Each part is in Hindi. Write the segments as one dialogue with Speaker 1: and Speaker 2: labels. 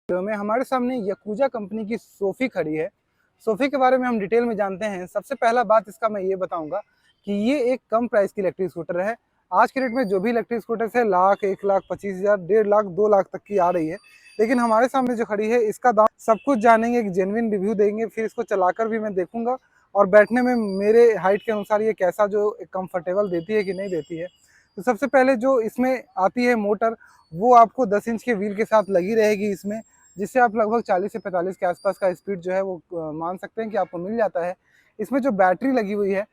Speaker 1: वीडियो में हमारे सामने याकुजा कंपनी की सोफी खड़ी है। सोफी के बारे में हम डिटेल में जानते हैं। सबसे पहला बात इसका मैं ये बताऊंगा कि ये एक कम प्राइस की इलेक्ट्रिक स्कूटर है। आज के डेट में जो भी इलेक्ट्रिक स्कूटर है लाख, 1,25,000, 1,50,000, 2 लाख तक की आ रही है। लेकिन हमारे सामने जो खड़ी है इसका दाम सब कुछ जानेंगे, एक जेन्युइन रिव्यू देंगे, फिर इसको चलाकर भी मैं देखूंगा और बैठने में मेरे हाइट के अनुसार ये कैसा जो कंफर्टेबल देती है कि नहीं देती है। तो सबसे पहले जो इसमें आती है मोटर, वो आपको 10 इंच के व्हील के साथ लगी रहेगी इसमें, जिससे आप लगभग 40 से 45 के आसपास का स्पीड जो है वो मान सकते हैं कि आपको मिल जाता है। इसमें जो बैटरी लगी हुई है,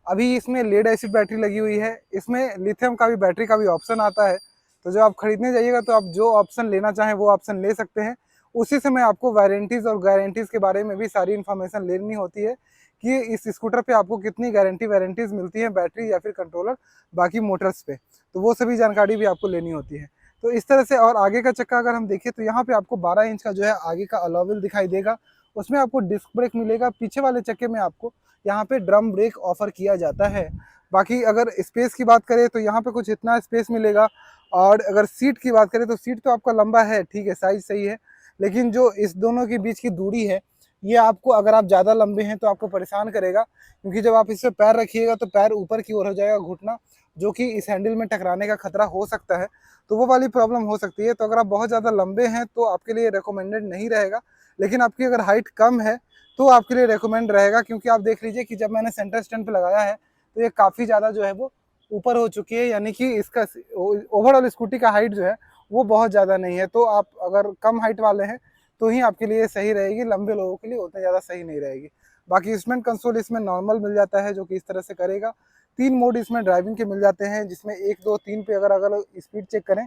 Speaker 1: अभी इसमें लेड एसिड बैटरी लगी हुई है। इसमें लिथियम का भी बैटरी का भी ऑप्शन आता है। तो जब आप खरीदने जाइएगा तो आप जो ऑप्शन लेना चाहें वो ऑप्शन ले सकते हैं। उसी समय आपको वारंटीज़ और गारंटीज़ के बारे में भी सारी इन्फॉर्मेशन लेनी होती है कि इस स्कूटर पे आपको कितनी वारंटीज़ मिलती है, बैटरी या फिर कंट्रोलर, बाकी मोटर्स पे, तो वो सभी जानकारी भी आपको लेनी होती है। तो इस तरह से। और आगे का चक्का अगर हम देखें तो यहाँ पे आपको 12 इंच का जो है आगे का अलॉय व्हील दिखाई देगा। उसमें आपको डिस्क ब्रेक मिलेगा। पीछे वाले चक्के में आपको यहाँ पे ड्रम ब्रेक ऑफर किया जाता है। बाकी अगर स्पेस की बात करें तो यहाँ पे कुछ इतना स्पेस मिलेगा। और अगर सीट की बात करें तो सीट तो आपका लंबा है, ठीक है, साइज सही है, लेकिन जो इस दोनों के बीच की दूरी है ये आपको, अगर आप ज़्यादा लंबे हैं तो आपको परेशान करेगा, क्योंकि जब आप इस पर पैर रखिएगा तो पैर ऊपर की ओर हो जाएगा, घुटना, जो कि इस हैंडल में टकराने का खतरा हो सकता है। तो वो वाली प्रॉब्लम हो सकती है। तो अगर आप बहुत ज़्यादा लंबे हैं तो आपके लिए रिकमेंडेड नहीं रहेगा। लेकिन आपकी अगर हाइट कम है तो आपके लिए रिकमेंड रहेगा, क्योंकि आप देख लीजिए कि जब मैंने सेंटर स्टैंड पे लगाया है तो ये काफ़ी ज़्यादा जो है वो ऊपर हो चुकी है, यानी कि इसका ओवरऑल स्कूटी का हाइट जो है वो बहुत ज़्यादा नहीं है। तो आप अगर कम हाइट वाले हैं तो ही आपके लिए सही रहेगी, लंबे लोगों के लिए उतने ज़्यादा सही नहीं रहेगी। बाकी इंस्ट्रूमेंट कंसोल इसमें नॉर्मल मिल जाता है, जो कि इस तरह से करेगा। 3 मोड इसमें ड्राइविंग के मिल जाते हैं, जिसमें 1, 2, 3 पे अगर स्पीड चेक करें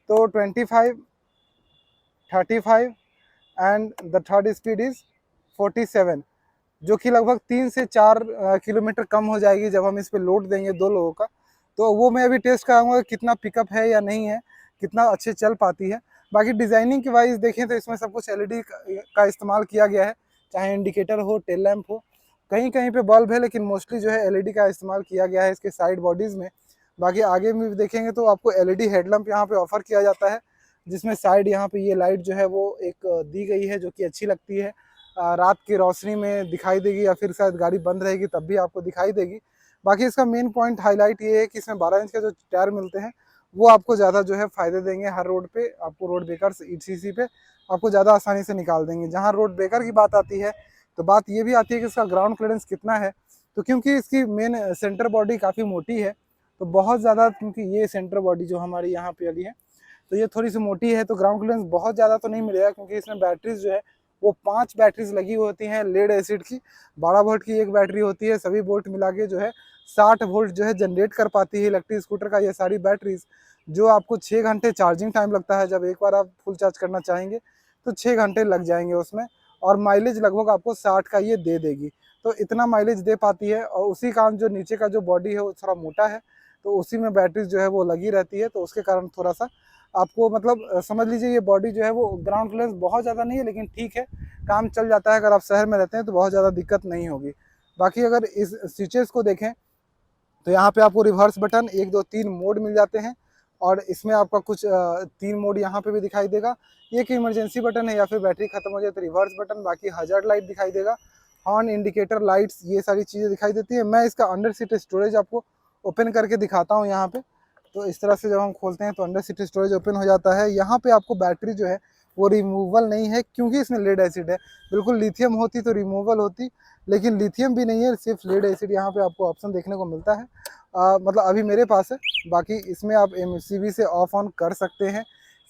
Speaker 1: तो 25, 35 and the third speed is 47, जो कि लगभग 3 से 4 किलोमीटर कम हो जाएगी जब हम इस पर लोड देंगे 2 लोगों का। तो वो मैं अभी टेस्ट कराऊंगा कितना पिकअप है या नहीं है, कितना अच्छे चल पाती है। बाकी डिज़ाइनिंग की वाइज देखें तो इसमें सब कुछ LED का इस्तेमाल किया गया है, चाहे इंडिकेटर हो, टेल लैंप हो, कहीं कहीं पे बल्ब है, लेकिन मोस्टली जो है LED का इस्तेमाल किया गया है इसके साइड बॉडीज़ में। बाकी आगे में भी देखेंगे तो आपको LED हेडलैम्प यहाँ पे ऑफर किया जाता है, जिसमें साइड यहाँ पे ये लाइट जो है वो एक दी गई है, जो कि अच्छी लगती है। रात की रोशनी में दिखाई देगी या फिर शायद गाड़ी बंद रहेगी तब भी आपको दिखाई देगी। बाकी इसका मेन पॉइंट हाईलाइट ये है कि इसमें 12 इंच के जो टायर मिलते हैं वो आपको ज़्यादा जो है फ़ायदे देंगे। हर रोड पे आपको, रोड ब्रेकर्स ETC पे आपको ज़्यादा आसानी से निकाल देंगे। जहाँ रोड ब्रेकर की बात आती है तो बात ये भी आती है कि इसका ग्राउंड क्लियरेंस कितना है। तो क्योंकि इसकी मेन सेंटर बॉडी काफ़ी मोटी है, तो बहुत ज़्यादा, क्योंकि ये सेंटर बॉडी जो हमारी यहाँ पे वाली है तो ये थोड़ी सी मोटी है, तो ग्राउंड क्लियरेंस बहुत ज़्यादा तो नहीं मिलेगा, क्योंकि इसमें बैटरीज जो है वो 5 बैटरीज लगी होती हैं लेड एसिड की। 12 वोल्ट की एक बैटरी होती है, सभी वोल्ट मिला के जो है 60 वोल्ट जो है जनरेट कर पाती है इलेक्ट्रिक स्कूटर का ये सारी बैटरीज, जो आपको 6 घंटे चार्जिंग टाइम लगता है। जब एक बार आप फुल चार्ज करना चाहेंगे तो 6 घंटे लग जाएंगे उसमें, और माइलेज लगभग आपको 60 का ये दे देगी। तो इतना माइलेज दे पाती है। और उसी कारण जो नीचे का जो बॉडी है वो थोड़ा मोटा है, तो उसी में बैटरीज जो है वो लगी रहती है, तो उसके कारण थोड़ा सा आपको, मतलब समझ लीजिए ये बॉडी जो है वो ग्राउंड क्लियरेंस बहुत ज़्यादा नहीं है, लेकिन ठीक है, काम चल जाता है। अगर आप शहर में रहते हैं तो बहुत ज़्यादा दिक्कत नहीं होगी। बाकी अगर इस स्विचेस को देखें तो यहाँ पे आपको रिवर्स बटन 1, 2, 3 मोड मिल जाते हैं, और इसमें आपका कुछ 3 मोड यहाँ पे भी दिखाई देगा। एक इमरजेंसी बटन है, या फिर बैटरी खत्म हो जाए तो रिवर्स बटन। बाकी हजार्ड लाइट दिखाई देगा, हॉर्न, इंडिकेटर, लाइट्स, ये सारी चीज़ें दिखाई देती है। मैं इसका अंडर सीट स्टोरेज आपको ओपन करके दिखाता हूँ यहाँ पे। तो इस तरह से जब हम खोलते हैं तो अंडर सीट स्टोरेज ओपन हो जाता है। यहाँ पे आपको बैटरी जो है वो रिमूवल नहीं है, क्योंकि इसमें लेड एसिड है। बिल्कुल लिथियम होती तो रिमूवल होती, लेकिन लिथियम भी नहीं है, सिर्फ लेड एसिड यहाँ पे आपको ऑप्शन देखने को मिलता है। मतलब अभी मेरे पास है। बाकी इसमें आप MCB से ऑफ ऑन कर सकते हैं।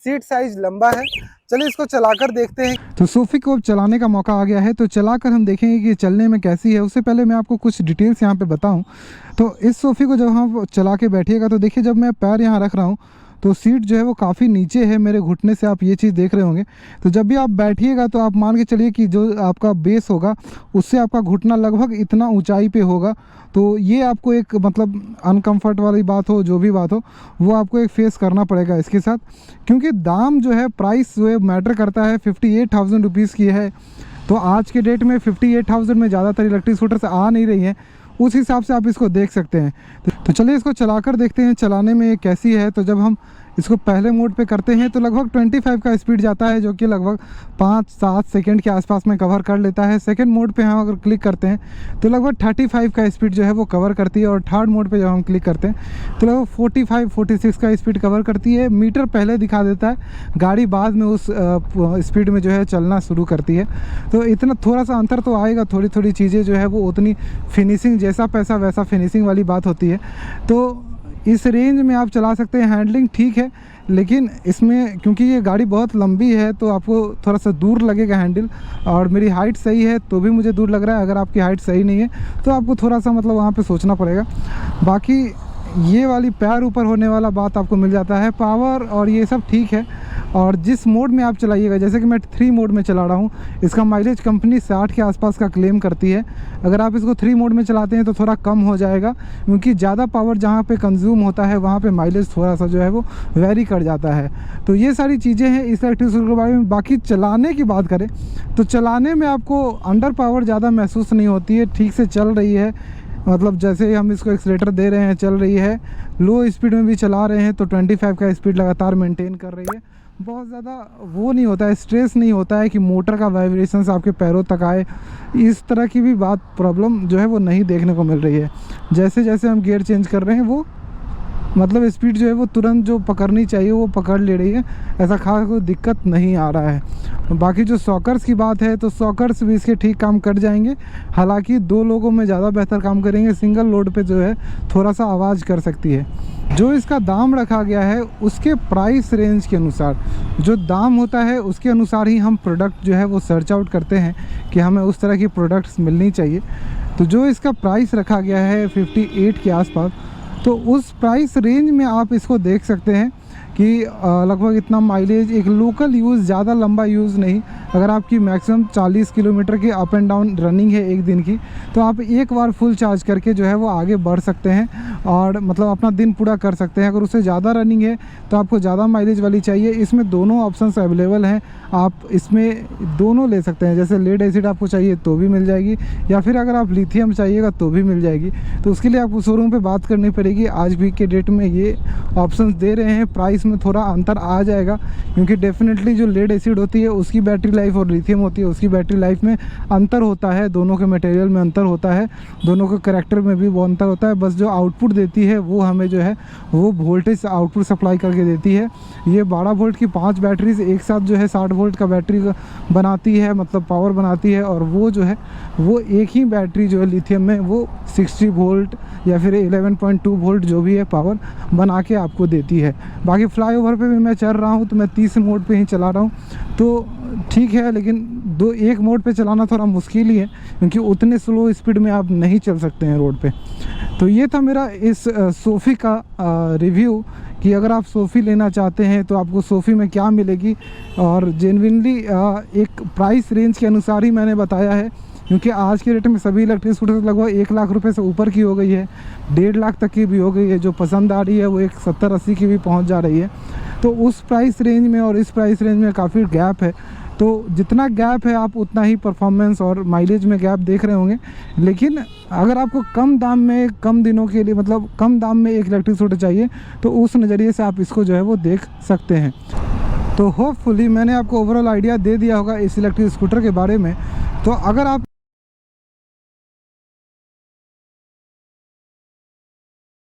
Speaker 1: सीट साइज लंबा है। चलिए इसको चलाकर देखते हैं। तो सोफी को अब चलाने का मौका आ गया है, तो चलाकर हम देखेंगे कि चलने में कैसी है। उससे पहले मैं आपको कुछ डिटेल्स यहाँ पे बताऊँ तो इस सोफी को जब हम चला के बैठिएगा तो देखिए, जब मैं पैर यहाँ रख रहा हूँ तो सीट जो है वो काफ़ी नीचे है मेरे घुटने से, आप ये चीज़ देख रहे होंगे। तो जब भी आप बैठिएगा तो आप मान के चलिए कि जो आपका बेस होगा उससे आपका घुटना लगभग इतना ऊंचाई पे होगा। तो ये आपको एक, मतलब अनकम्फर्ट वाली बात हो, जो भी बात हो, वो आपको एक फेस करना पड़ेगा इसके साथ, क्योंकि दाम जो है, प्राइस जो है मैटर करता है। 58,000 रुपीज़ की है। तो आज के डेट में 58,000 में ज़्यादातर इलेक्ट्रिक स्कूटर्स आ नहीं रही हैं, उस हिसाब से आप इसको देख सकते हैं। तो चलिए इसको चलाकर देखते हैं चलाने में कैसी है। तो जब हम इसको पहले मोड पे करते हैं तो लगभग 25 का स्पीड जाता है, जो कि लगभग 5-7 सेकंड के आसपास में कवर कर लेता है। सेकंड मोड पे हम अगर क्लिक करते हैं तो लगभग 35 का स्पीड जो है वो कवर करती है, और थर्ड मोड पे जब हम क्लिक करते हैं तो लगभग 45-46 का स्पीड कवर करती है। मीटर पहले दिखा देता है, गाड़ी बाद में उस स्पीड में जो है चलना शुरू करती है। तो इतना थोड़ा सा अंतर तो आएगा, थोड़ी थोड़ी चीज़ें जो है वो उतनी फिनिशिंग, जैसा पैसा वैसा फिनिशिंग वाली बात होती है। तो इस रेंज में आप चला सकते हैं। हैंडलिंग ठीक है, लेकिन इसमें क्योंकि ये गाड़ी बहुत लंबी है तो आपको थोड़ा सा दूर लगेगा हैंडल, और मेरी हाइट सही है तो भी मुझे दूर लग रहा है। अगर आपकी हाइट सही नहीं है तो आपको थोड़ा सा मतलब वहाँ पे सोचना पड़ेगा। बाकी ये वाली पैर ऊपर होने वाला बात आपको मिल जाता है। पावर और ये सब ठीक है, और जिस मोड में आप चलाइएगा, जैसे कि मैं 3 मोड में चला रहा हूँ, इसका माइलेज कंपनी 60 के आसपास का क्लेम करती है। अगर आप इसको 3 मोड में चलाते हैं तो थोड़ा कम हो जाएगा, क्योंकि ज़्यादा पावर जहाँ पे कंज्यूम होता है वहाँ पे माइलेज थोड़ा सा जो है वो वेरी कर जाता है। तो ये सारी चीज़ें हैं इस इलेक्ट्रिक स्कूटर के बारे में। बाकी चलाने की बात करें तो चलाने में आपको अंडर पावर ज़्यादा महसूस नहीं होती है, ठीक से चल रही है। मतलब जैसे हम इसको एक्सीलेटर दे रहे हैं चल रही है, लो स्पीड में भी चला रहे हैं तो 25 का स्पीड लगातार मेंटेन कर रही है। बहुत ज़्यादा वो नहीं होता है, स्ट्रेस नहीं होता है कि मोटर का वाइब्रेशंस आपके पैरों तक आए, इस तरह की भी बात प्रॉब्लम जो है वो नहीं देखने को मिल रही है। जैसे जैसे हम गियर चेंज कर रहे हैं वो मतलब स्पीड जो है वो तुरंत जो पकड़नी चाहिए वो पकड़ ले रही है, ऐसा खास कोई दिक्कत नहीं आ रहा है। बाकी जो सॉकर्स की बात है तो सॉकर्स भी इसके ठीक काम कर जाएंगे, हालांकि 2 लोगों में ज़्यादा बेहतर काम करेंगे। सिंगल लोड पे जो है थोड़ा सा आवाज़ कर सकती है। जो इसका दाम रखा गया है उसके प्राइस रेंज के अनुसार, जो दाम होता है उसके अनुसार ही हम प्रोडक्ट जो है वो सर्च आउट करते हैं कि हमें उस तरह की प्रोडक्ट्स मिलनी चाहिए। तो जो इसका प्राइस रखा गया है 58 के आसपास, तो उस प्राइस रेंज में आप इसको देख सकते हैं कि लगभग इतना माइलेज, एक लोकल यूज़, ज़्यादा लंबा यूज़ नहीं। अगर आपकी मैक्सिमम 40 किलोमीटर की अप एंड डाउन रनिंग है एक दिन की, तो आप एक बार फुल चार्ज करके जो है वो आगे बढ़ सकते हैं और मतलब अपना दिन पूरा कर सकते हैं। अगर उससे ज़्यादा रनिंग है तो आपको ज़्यादा माइलेज वाली चाहिए, इसमें दोनों ऑप्शंस अवेलेबल हैं। आप इसमें दोनों ले सकते हैं, जैसे लेड एसिड आपको चाहिए तो भी मिल जाएगी, या फिर अगर आप लिथियम चाहिएगा तो भी मिल जाएगी। तो उसके लिए आपको शोरूम पे बात करनी पड़ेगी। आज भी के डेट में ये ऑप्शंस दे रहे हैं। प्राइस में थोड़ा अंतर आ जाएगा, क्योंकि डेफिनेटली जो लेड एसिड होती है उसकी बैटरी लाइफ और लिथियम होती है उसकी बैटरी लाइफ में अंतर होता है, दोनों के मटेरियल में अंतर होता है, दोनों के करैक्टर में भी वो अंतर होता है। बस जो आउटपुट देती है वो हमें जो है वो वोल्टेज आउटपुट सप्लाई करके देती है। ये 12 वोल्ट की 5 बैटरीज एक साथ जो है 60 वोल्ट का बैटरी बनाती है, मतलब पावर बनाती है, और वो जो है वो एक ही बैटरी जो है लिथियम में वो 60 वोल्ट या फिर 11.2 वोल्ट जो भी है पावर बना के आपको देती है। बाकी फ्लाईओवर पे भी मैं चल रहा हूँ तो मैं 30 मोड पे ही चला रहा हूँ, तो ठीक है, लेकिन एक मोड पे चलाना थोड़ा मुश्किल ही है, क्योंकि उतने स्लो स्पीड में आप नहीं चल सकते हैं रोड पे। तो ये था मेरा इस सोफ़ी का रिव्यू कि अगर आप सोफ़ी लेना चाहते हैं तो आपको सोफ़ी में क्या मिलेगी, और जेन्युइनली एक प्राइस रेंज के अनुसार ही मैंने बताया है, क्योंकि आज के रेट में सभी इलेक्ट्रिक स्कूटर लगभग 1 लाख रुपए से ऊपर की हो गई है, 1.5 लाख तक की भी हो गई है। जो पसंद आ रही है वो एक 70-80 की भी पहुंच जा रही है। तो उस प्राइस रेंज में और इस प्राइस रेंज में काफ़ी गैप है। तो जितना गैप है आप उतना ही परफॉर्मेंस और माइलेज में गैप देख रहे होंगे। लेकिन अगर आपको कम दाम में, कम दिनों के लिए, मतलब कम दाम में एक इलेक्ट्रिक स्कूटर चाहिए तो उस नज़रिए से आप इसको जो है वो देख सकते हैं। तो होपफुली मैंने आपको ओवरऑल आइडिया दे दिया होगा इस इलेक्ट्रिक स्कूटर के बारे में। तो अगर आप